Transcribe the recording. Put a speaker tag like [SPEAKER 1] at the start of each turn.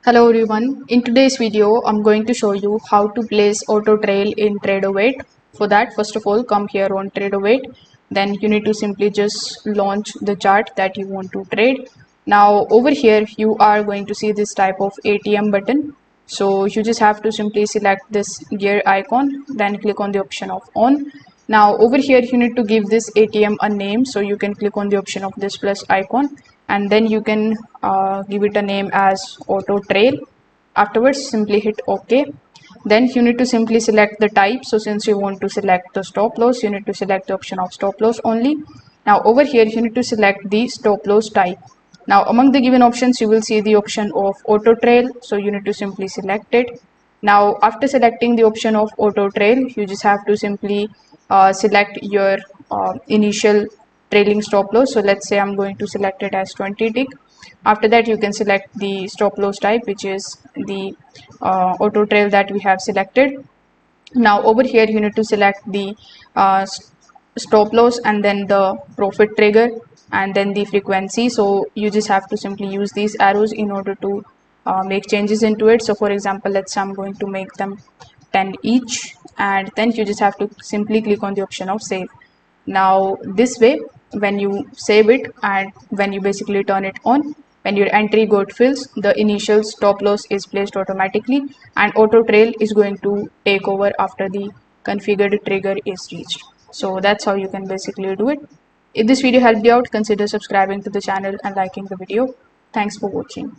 [SPEAKER 1] Hello everyone, in today's video I'm going to show you how to place auto trail in Tradovate. For that, first of all, come here on Tradovate, then you need to simply just launch the chart that you want to trade. Now over here you are going to see this type of ATM button, so you just have to simply select this gear icon, then click on the option of on. Now over here you need to give this ATM a name, so you can click on the option of this plus icon and then you can give it a name as auto trail. Afterwards simply hit OK. Then you need to simply select the type, so since you want to select the stop loss, you need to select the option of stop loss only. Now over here you need to select the stop loss type. Now among the given options you will see the option of auto trail, so you need to simply select it. Now after selecting the option of auto trail, you just have to simply select your initial trailing stop loss. So let's say I'm going to select it as 20 tick. After that you can select the stop loss type, which is the auto trail that we have selected. Now over here you need to select the stop loss and then the profit trigger and then the frequency. So you just have to simply use these arrows in order to make changes into it. So for example, let's say I'm going to make them 10 each, and then you just have to simply click on the option of save. Now this way, when you save it and when you basically turn it on, when your entry got fills, the initial stop loss is placed automatically and auto trail is going to take over after the configured trigger is reached. So that's how you can basically do it. If this video helped you out, consider subscribing to the channel and liking the video. Thanks for watching.